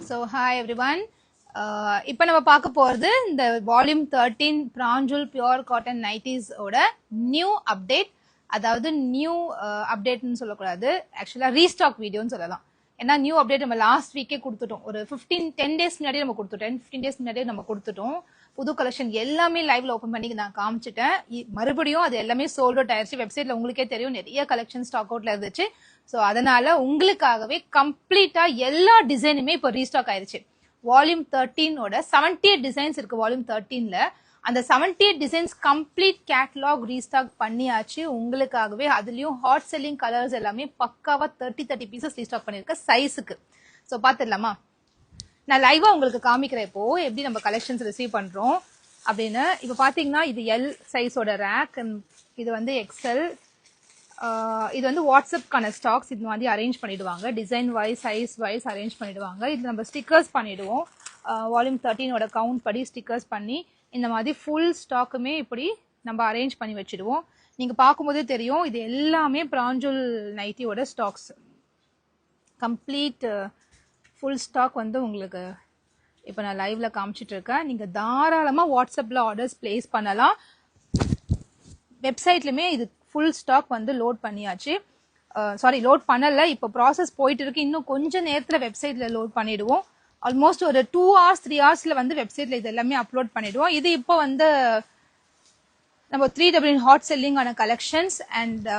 So hi everyone. இப்போ நம்ம பார்க்க போறது இந்த வால்யூம் 13 பிராஞ்சூல் பியூர் காட்டன் நைட்டிஸ் ஓட நியூ அப்டேட். அதாவது நியூ அப்டேட்னு சொல்லக்கூடாது, ஆக்சுவலா ரீஸ்டாக் வீடியோன்னு சொல்லலாம். ஏன்னா நியூ அப்டேட் நம்ம லாஸ்ட் வீக்கே கொடுத்துட்டோம். ஒரு 10 டேஸ் முன்னாடி நம்ம கொடுத்துட்டோம். 15 டேஸ் முன்னாடியே நம்ம கொடுத்துட்டோம். புது கலெக்ஷன் எல்லாமே லைவ்ல ஓப்பன் பண்ணி நான் காமிச்சிட்டேன். மறுபடியும் அது எல்லாமே சோல்ட் அவுட் ஆயிடுச்சு. வெப்சைட்ல உங்களுக்கே தெரியும், நிறைய கலெக்ஷன் ஸ்டாக் அவுட்ல இருந்துச்சு. ஸோ அதனால உங்களுக்காகவே கம்ப்ளீட்டா எல்லா டிசைனுமே இப்போ ரீஸ்டாக் ஆயிருச்சு. வால்யூம் 13ஓட 78 டிசைன்ஸ் இருக்கு. வால்யூம் 13ல அந்த 78 டிசைன்ஸ் கம்ப்ளீட் கேட்லாக் ரீஸ்டாக் பண்ணியாச்சு உங்களுக்காகவே. அதுலயும் ஹாட் செல்லிங் கலர்ஸ் எல்லாமே பக்காவா 30 பீசஸ் ரீஸ்டாக் பண்ணிருக்க சைஸுக்கு. ஸோ பாத்துடலாமா? நான் லைவா உங்களுக்கு காமிக்கிறேன் இப்போ எப்படி நம்ம கலெக்ஷன்ஸ் ரிசீவ் பண்றோம் அப்படின்னு. இப்போ பாத்தீங்கன்னா இது எல் சைஸோட ரேக், இது வந்து எக்ஸ்எல், இது வந்து வாட்ஸ்அப்கான ஸ்டாக்ஸ். இது மாதிரி அரேஞ்ச் பண்ணிடுவாங்க, design wise size wise arrange பண்ணிடுவாங்க. இது நம்ம ஸ்டிக்கர்ஸ் பண்ணிடுவோம். வால்யூம் 13ஓட கவுண்ட் படி ஸ்டிக்கர்ஸ் பண்ணி இந்த மாதிரி ஃபுல் ஸ்டாக்குமே இப்படி நம்ம அரேஞ்ச் பண்ணி வச்சிடுவோம். நீங்க பார்க்கும்போதே தெரியும், இது எல்லாமே பிராஞ்சூல் நைட்டியோட ஸ்டாக்ஸ். கம்ப்ளீட் ஃபுல் ஸ்டாக் வந்து உங்களுக்கு இப்போ நான் லைவ்ல காமிச்சிட்டு இருக்கேன். நீங்க தாராளமா வாட்ஸ்அப்ல ஆர்டர்ஸ் பிளேஸ் பண்ணலாம். வெப்சைட்லயுமே இது ஃபுல் ஸ்டாக் வந்து லோட் பண்ணியாச்சு. சாரி, லோட் பண்ணல, இப்போ ப்ராசஸ் போயிட்டு இருக்கு. இன்னும் கொஞ்சம் நேரத்துல வெப்சைட்ல லோட் பண்ணிடுவோம். ஆல்மோஸ்ட் ஒரு 2 hours 3 hours வந்து வெப்சைட்ல இது எல்லாமே அப்லோட் பண்ணிடுவோம். இது இப்போ வந்து நம்ம 3W ஹாட் செல்லிங் ஆன கலெக்ஷன்ஸ். அண்ட்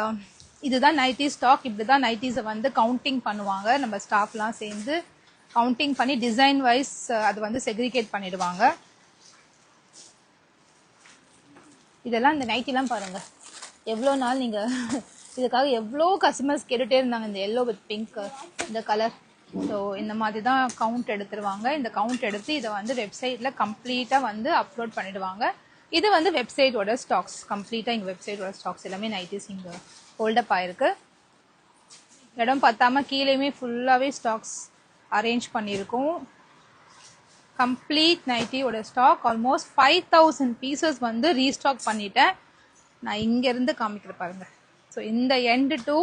இதுதான் நைட்டி ஸ்டாக். இப்படிதான் நைட்டிஸை வந்து கவுண்டிங் பண்ணுவாங்க. நம்ம ஸ்டாஃப்லாம் சேர்ந்து கவுண்டிங் பண்ணி டிசைன் வைஸ் அது வந்து செக்ரிகேட் பண்ணிடுவாங்க. இதெல்லாம் இந்த நைட்டிலாம் பாருங்க, எவ்வளோ நாள் நீங்க இதுக்காக எவ்வளோ கஸ்டமர்ஸ் கேட்டுட்டே இருந்தாங்க. இந்த எல்லோ வித் பிங்க் இந்த கலர். ஸோ இந்த மாதிரி தான் கவுண்ட் எடுத்துருவாங்க. இந்த கவுண்ட் எடுத்து இதை வந்து வெப்சைட்ல கம்ப்ளீட்டா வந்து அப்லோட் பண்ணிடுவாங்க. இது வந்து வெப்சைட்டோட ஸ்டாக்ஸ். கம்ப்ளீட்டா இங்க வெப்சைட்டோட ஸ்டாக்ஸ் எல்லாமே நைட்டிஸ் இங்க ஹோல்டப் ஆயிருக்கு. இடம் பார்த்தாம கீழேயுமே ஃபுல்லாவே ஸ்டாக்ஸ் அரேஞ்ச் பண்ணியிருக்கோம். கம்ப்ளீட் நைட்டியோட ஸ்டாக் ஆல்மோஸ்ட் 5000 பீசஸ் வந்து ரீஸ்டாக் பண்ணிட்டேன். நான் இங்க இருந்து காமிக்கிற பாருங்க. ஸோ இந்த எண்டு டு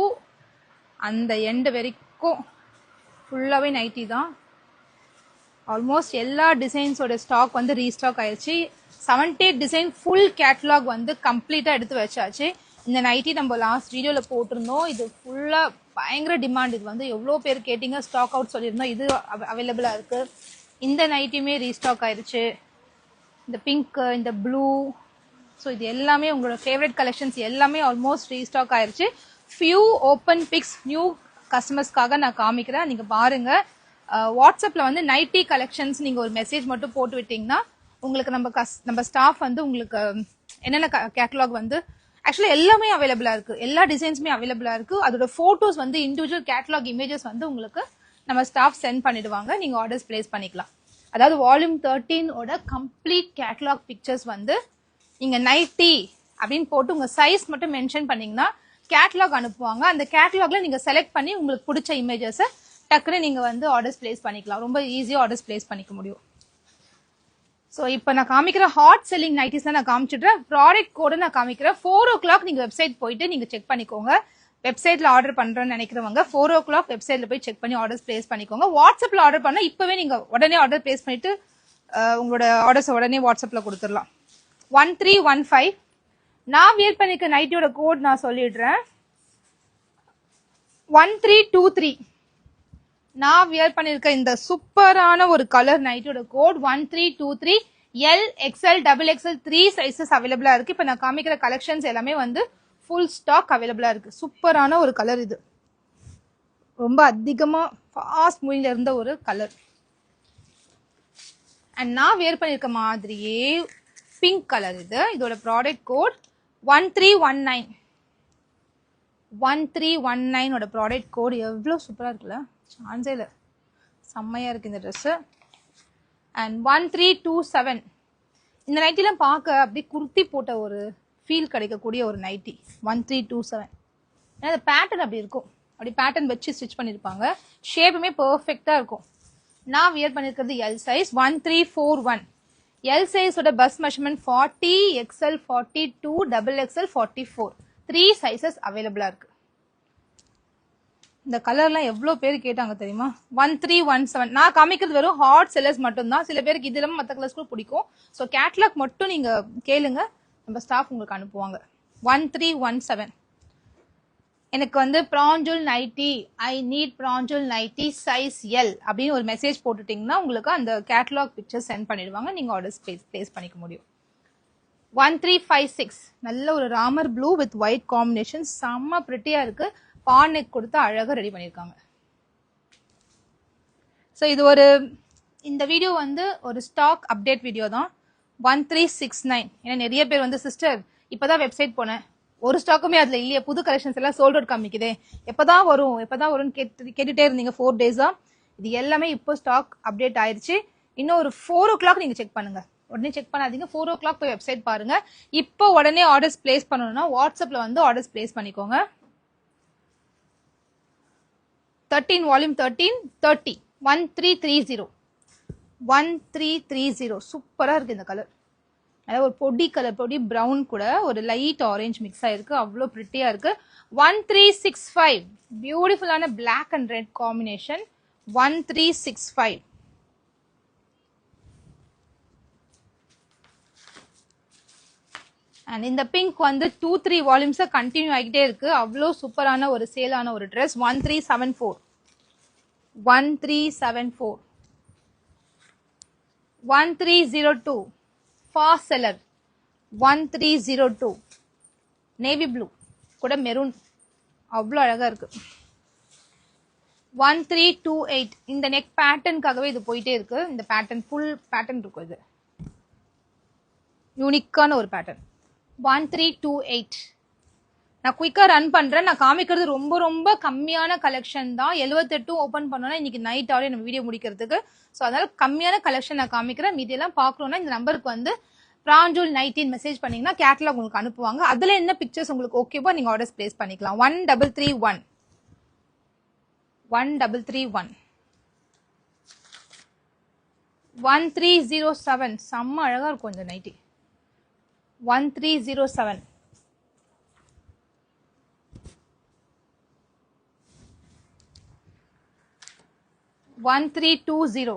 அந்த எண்டு வரைக்கும் ஃபுல்லாவே நைட்டி தான். ஆல்மோஸ்ட் எல்லா டிசைன்ஸோட ஸ்டாக் வந்து ரீஸ்டாக் ஆயிடுச்சு. 78 டிசைன் ஃபுல் கேட்லாக் வந்து கம்ப்ளீட்டா எடுத்து வச்சாச்சு. இந்த நைட்டி நம்ம லாஸ்ட் வீடியோல போட்டிருந்தோம். இது ஃபுல்லா பயங்கர டிமாண்ட். இது வந்து எவ்வளோ பேர் கேட்டீங்க, ஸ்டாக் அவுட் சொல்லியிருந்தோம். இது அவைலபிளா இருக்கு. இந்த நைட்டியுமே ரீஸ்டாக் ஆயிடுச்சு. இந்த பிங்க், இந்த ப்ளூ, ஸோ இது எல்லாமே உங்களோட ஃபேவரட் கலெக்ஷன்ஸ் எல்லாமே ஆல்மோஸ்ட் ரீஸ்டாக் ஆயிடுச்சு. ஃபியூ ஓப்பன் பிக்ஸ் நியூ கஸ்டமர்ஸ்க்காக நான் காமிக்கிறேன், நீங்க பாருங்க. வாட்ஸ்அப்ல வந்து நைட்டி கலெக்ஷன்ஸ் நீங்க ஒரு மெசேஜ் மட்டும் போட்டு விட்டீங்கன்னா உங்களுக்கு நம்ம ஸ்டாஃப் வந்து உங்களுக்கு என்னென்ன கேட்டலாக் வந்து ஆக்சுவலா எல்லாமே அவைலபிளா இருக்கு. எல்லா டிசைன்ஸுமே அவைலபிளா இருக்கு. அதோட போட்டோஸ் வந்து இண்டிவிஜுவல் கேட்டலாக் இமேஜஸ் வந்து உங்களுக்கு நம்ம ஸ்டாஃப் சென்ட் பண்ணிடுவாங்க. நீங்க ஆர்டர்ஸ் பிளேஸ் பண்ணிக்கலாம். அதாவது வால்யூம் 13ஓட கம்ப்ளீட் கேட்டலாக் பிக்சர்ஸ் வந்து நீங்க நைட்டி அப்படின்னு போட்டு உங்க சைஸ் மட்டும் மென்ஷன் பண்ணீங்கன்னா கேட்டலாக் அனுப்புவாங்க. அந்த கேட்டலாக்ல நீங்க செலக்ட் பண்ணி உங்களுக்கு பிடிச்ச இமேஜஸ் டக்குன்னு நீங்க வந்து ஆர்டர்ஸ் பிளேஸ் பண்ணிக்கலாம். ரொம்ப ஈஸியா ஆர்டர்ஸ் பிளேஸ் பண்ணிக்க முடியும். ஸோ இப்போ நான் காமிக்கிற ஹாட் செல்லிங் நைட்டிஸ் தான் நான் காமிச்சிடுறேன். ப்ராடக்ட் கோட நான் காமிக்கிறேன். 4 o'clock நீங்க வெப்சைட் போயிட்டு நீங்க செக் பண்ணிக்கோங்க. வெப்சைட்ல ஆர்டர் பண்றேன்னு நினைக்கிறவங்க 4 o'clock வெப்சைட்ல போய் செக் பண்ணி ஆர்டர்ஸ் பிளேஸ் பண்ணிக்கோங்க. வாட்ஸ்அப்ல ஆர்டர் பண்ணா இப்பவே நீங்க உடனே ஆர்டர் பிளேஸ் பண்ணிட்டு உங்களோட ஆர்டர்ஸ் உடனே வாட்ஸ்அப்ல கொடுத்துடலாம். 1315. நான் வியர் பண்ணிக்க நைட்டியோட கோட் நான் சொல்லிடுறேன். 1323. நான் வியர் பண்ணிருக்க இந்த சூப்பரான ஒரு கலர் நைட்டியோட code 1323. L, XL, XXL 3 sizes அவைலபிளா இருக்கு. இப்ப நான் காமிக்கிற கலெக்ஷன்ஸ் எல்லாமே வந்து ஃபுல் ஸ்டாக் அவைலபிளா இருக்கு. சூப்பரான ஒரு கலர் இது. ரொம்ப அதிகமா ஃபாஸ்ட் மூவிங்ல இருந்த ஒரு கலர். அண்ட் நான் வியர் பண்ணிருக்க மாதிரியே பிங்க் கலர் இது. இதோட ப்ராடக்ட் கோட் 1319. 1319 ப்ராடக்ட் கோட் எவ்வளவு சூப்பரா இருக்குல்ல, சான்ஸே இல்ல, செம்மையா இருக்கு இந்த ட்ரெஸ். அண்ட் 1327. இந்த நைட்டிலாம் பார்க்க அப்படியே குர்த்தி போட்ட ஒரு ஃபீல் கிடைக்கக்கூடிய ஒரு நைட்டி 1327. ஏன்னா அந்த பேட்டர்ன் அப்படி இருக்கும், அப்படி பேட்டர்ன் வச்சு ஸ்டிச் பண்ணிருப்பாங்க. ஷேப்புமே பெர்ஃபெக்டா இருக்கும். நான் வியர் பண்ணிருக்கிறது எல் சைஸ் 1341. எல் சைஸோட bust measurement 40, XL 42, XXL 44. 3 sizes அவைலபிளா இருக்கு. இந்த கலர்லாம் எவ்வளோ பேர் கேட்டாங்க தெரியுமா? 1317. நான் காமிக்கிறது வெறும் ஹாட் செல்லர்ஸ் மட்டும்தான். சில பேருக்கு இது இல்லாமல் மற்ற கலர்ஸ் கூட பிடிக்கும். ஸோ கேட்லாக் மட்டும் நீங்க கேளுங்க, நம்ம ஸ்டாஃப் உங்களுக்கு அனுப்புவாங்க. 1317. எனக்கு வந்து ப்ராஞ்சூல் நைட்டி, ஐ நீட் ப்ராஞ்சூல் நைட்டி சைஸ் எல் அப்படின்னு ஒரு மெசேஜ் போட்டுட்டீங்கன்னா உங்களுக்கு அந்த கேட்லாக் பிக்சர் சென்ட் பண்ணிடுவாங்க. நீங்க ஆர்டர்ஸ் பிளேஸ் பண்ணிக்க முடியும். 1356. நல்ல ஒரு Ramar blue with white combination, செம்ம பிரிட்டியா இருக்கு. பானெக் கொடுத்து அழகா ரெடி பண்ணிருக்காங்க. ஸோ இது ஒரு இந்த வீடியோ வந்து ஒரு ஸ்டாக் அப்டேட் வீடியோ தான். 1369. ஏன்னா நிறைய பேர் வந்து சிஸ்டர் இப்பதான் வெப்சைட் போனேன், ஒரு ஸ்டாக்குமே அதுல இல்லையே, புது கலெக்ஷன்ஸ் எல்லாம் சோல்ட் அவுட் காமிக்குதே, எப்பதான் வரும்னு கேட்டுட்டே இருந்தீங்க 4 டேஸா. இது எல்லாமே இப்போ ஸ்டாக் அப்டேட் ஆயிருச்சு. இன்னும் ஒரு 4 o'clock நீங்க செக் பண்ணுங்க. உடனே செக் பண்ணாதீங்க, 4 o'clock போய் வெப்சைட் பாருங்க. இப்போ உடனே ஆர்டர்ஸ் பிளேஸ் பண்ணணும்னா வாட்ஸ்அப்ல வந்து ஆர்டர்ஸ் பிளேஸ் பண்ணிக்கோங்க. 13 வால்யூம் 13 30 1330 1330. சூப்பரா இருக்கு இந்த கலர். அதாவது ஒரு பொடி கலர், பொடி பிரவுன் கூட ஒரு லைட் ஆரஞ்ச் மிக்ஸ் ஆயிருக்கு, அவ்வளோ பிரிட்டியா இருக்கு. 1365. பியூட்டிஃபுல்லான black and red combination. 1365. And இந்த பிங்க் வந்து 2-3 வால்யூம்ஸா கண்டினியூ ஆகிட்டே இருக்கு, அவ்வளோ சூப்பரான ஒரு சேலான ஒரு dress. 1374. 1374. 1302. Fast seller. 1302. Navy blue கூட மெரூன், அவ்வளோ அழகா இருக்கு. 1328. இந்த நெக் பேட்டர்னுக்காகவே இது போயிட்டே இருக்கு. இந்த பேட்டர்ன் ஃபுல் பேட்டர்ன் இருக்கும், இது யூனிக்கான ஒரு பேட்டர்ன். 1328. நான் குயிக்கா ரன் பண்றேன். நான் காமிக்கிறது ரொம்ப ரொம்ப கம்மியான கலெக்ஷன் தான். 78 ஓபன் பண்ணோம்னா இன்னைக்கு நைட் ஆல்ரெடி நம்ம வீடியோ முடிக்கிறதுக்கு. ஸோ அதனால கம்மியான கலெக்ஷன் நான் காமிக்கிறேன். மீதியெல்லாம் பார்க்கணும்னா இந்த நம்பருக்கு வந்து ப்ராஞ்சூல் 19 மெசேஜ் பண்ணீங்கன்னா கேட்டலாக் உங்களுக்கு அனுப்புவாங்க. அதுல என்ன பிக்சர்ஸ் உங்களுக்கு ஓகேவோ நீங்க ஆர்டர்ஸ் பிளேஸ் பண்ணிக்கலாம். 1331. 1331. 1307. செம்ம அழகா இருக்கும் இந்த நைட்டி. 1307. 1320.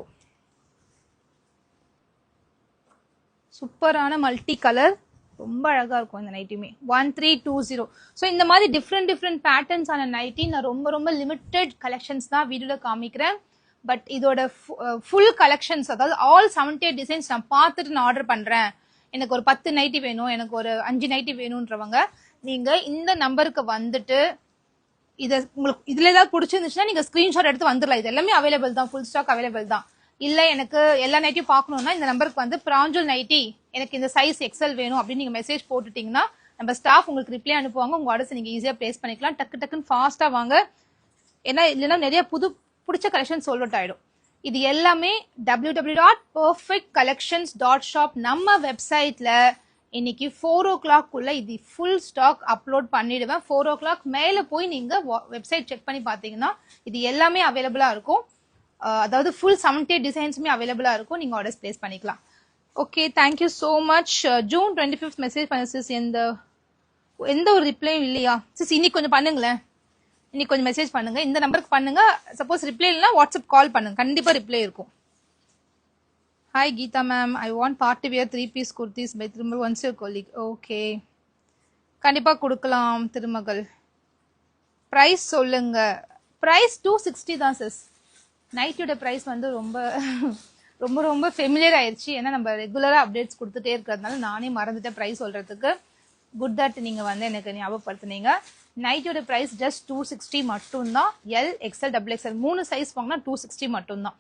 சூப்பரான மல்டி கலர், ரொம்ப அழகா இருக்கும் இந்த நைட்டியுமே. 1320. ஸோ இந்த மாதிரி டிஃப்ரெண்ட் பேட்டர்ன்ஸ் ஆன நைட்டி நான் ரொம்ப ரொம்ப லிமிட்டெட் கலெக்ஷன்ஸ் தான் வீடியோல காமிக்கிறேன். பட் இதோட ஃபுல் கலெக்ஷன்ஸ், அதாவது ஆல் 78 டிசைன்ஸ் நான் பார்த்துட்டு நான் ஆர்டர் பண்றேன், எனக்கு ஒரு 10 நைட்டி வேணும், எனக்கு ஒரு 5 நைட்டி வேணும்ன்றவங்க நீங்க இந்த நம்பருக்கு வந்துட்டு இதை உங்களுக்கு இதுல ஏதாவது பிடிச்சிருந்துச்சுன்னா நீங்க ஸ்கிரீன்ஷாட் எடுத்து வந்துடலாம். இது எல்லாமே அவைலபிள் தான், ஃபுல் ஸ்டாக் அவைலபிள் தான். இல்ல எனக்கு எல்லா நைட்டியும் பார்க்கணும்னா இந்த நம்பருக்கு வந்து ப்ராஞ்சூல் நைட்டி எனக்கு இந்த சைஸ் எக்ஸல் வேணும் அப்படின்னு நீங்க மெசேஜ் போட்டுட்டீங்கன்னா நம்ம ஸ்டாஃப் உங்களுக்கு ரிப்ளை அனுப்புவாங்க. உங்க ஆர்டர்ஸ் நீங்க ஈஸியா பிளேஸ் பண்ணிக்கலாம். டக்குன்னு ஃபாஸ்டா வாங்க, ஏன்னா இல்லைன்னா நிறைய பிடிச்ச கலெக்ஷன் சோல்ட் அவுட் ஆயிடும். இது எல்லாமே www.perfectcollections.shop நம்ம வெப்சைட்ல இன்னைக்கு 4 o'clock இது ஃபுல் ஸ்டாக் அப்லோட் பண்ணிடுவேன். 4 o'clock மேல போய் நீங்க வெப்சைட் செக் பண்ணி பாத்தீங்கன்னா இது எல்லாமே அவைலபிளா இருக்கும். அதாவது ஃபுல் 78 டிசைன்ஸுமே அவைலபிளா இருக்கும். நீங்க ஆர்டர்ஸ் பிளேஸ் பண்ணிக்கலாம். Okay, thank you so much. June 25 message பண்ண சிஸ், எந்த ஒரு ரிப்ளையும் இல்லையா சிஸ்? இன்னைக்கு கொஞ்சம் பண்ணுங்களேன், இன்னைக்கு கொஞ்சம் மெசேஜ் பண்ணுங்க, இந்த நம்பருக்கு பண்ணுங்க. சப்போஸ் ரிப்ளை இல்லைன்னா வாட்ஸ்அப் கால் பண்ணுங்க, கண்டிப்பா ரிப்ளை இருக்கும். Hi Geeta ma'am, I want party wear 3-piece kurtis by Thirumal, once your colleague. Okay, கண்டிப்பா கொடுக்கலாம் திருமகள். பிரைஸ் சொல்லுங்க. பிரைஸ் 260 தான் சிஸ். நைட்டியோட பிரைஸ் வந்து ரொம்ப ரொம்ப ரொம்ப ஃபெமிலியர் ஆயிடுச்சு. ஏன்னா நம்ம ரெகுலரா அப்டேட்ஸ் கொடுத்துட்டே இருக்கிறதுனால நானே மறந்துட்டேன் பிரைஸ் சொல்றதுக்கு. குட் தட் நீங்க வந்து எனக்கு ஞாபகப்படுத்துனீங்க. நைட்டியோட பிரைஸ் ஜஸ்ட் 260 மட்டும்தான். L, XL, double XL 3 size வாங்கினா 260 மட்டும்தான்.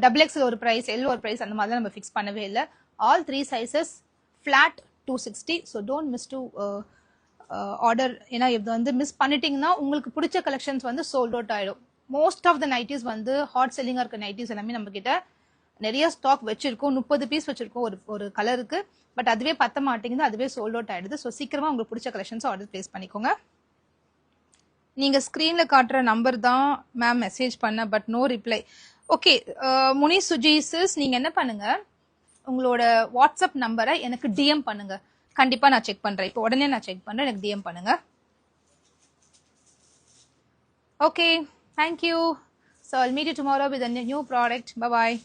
டபுள் எக்ஸ்எல் ஒரு பிரைஸ், எல் ஒரு பிரைஸ், அந்த மாதிரி நம்ம ஃபிக்ஸ் பண்ணவே இல்லை. All 3 sizes flat 260. So don't miss to order. ஏன்னா இது வந்து மிஸ் பண்ணிட்டீங்கன்னா உங்களுக்கு பிடிச்ச கலெக்ஷன்ஸ் வந்து சோல்ட் அவுட் ஆயிடும். மோஸ்ட் ஆஃப் த நைட்டிஸ் வந்து ஹாட் செல்லிங்கா இருக்க நைட்டிஸ் எல்லாமே நம்ம கிட்ட நிறைய ஸ்டாக் வச்சிருக்கோம். 30 பீஸ் வச்சிருக்கோம் ஒரு கலருக்கு. பட் அதுவே பத்த மாட்டேங்குது, அதுவே சோல்ட் அவுட் ஆயிடுது. ஸோ சீக்கிரமா உங்களுக்கு பிடிச்ச கலெக்ஷன்ஸ் ஆர்டர் பிளேஸ் பண்ணிக்கோங்க. நீங்க ஸ்கிரீன்ல காட்டுற நம்பர் தான் மேம் மெசேஜ் பண்ண, but no reply. Okay, Muni Suji sis, நீங்க என்ன பண்ணுங்க, உங்களோட வாட்ஸ்அப் நம்பரை எனக்கு டிஎம் பண்ணுங்க. கண்டிப்பா நான் செக் பண்றேன். இப்போ உடனே நான் செக் பண்றேன், எனக்கு டிஎம் பண்ணுங்க. Okay, thank you. So I'll meet you tomorrow with a new product. Bye bye.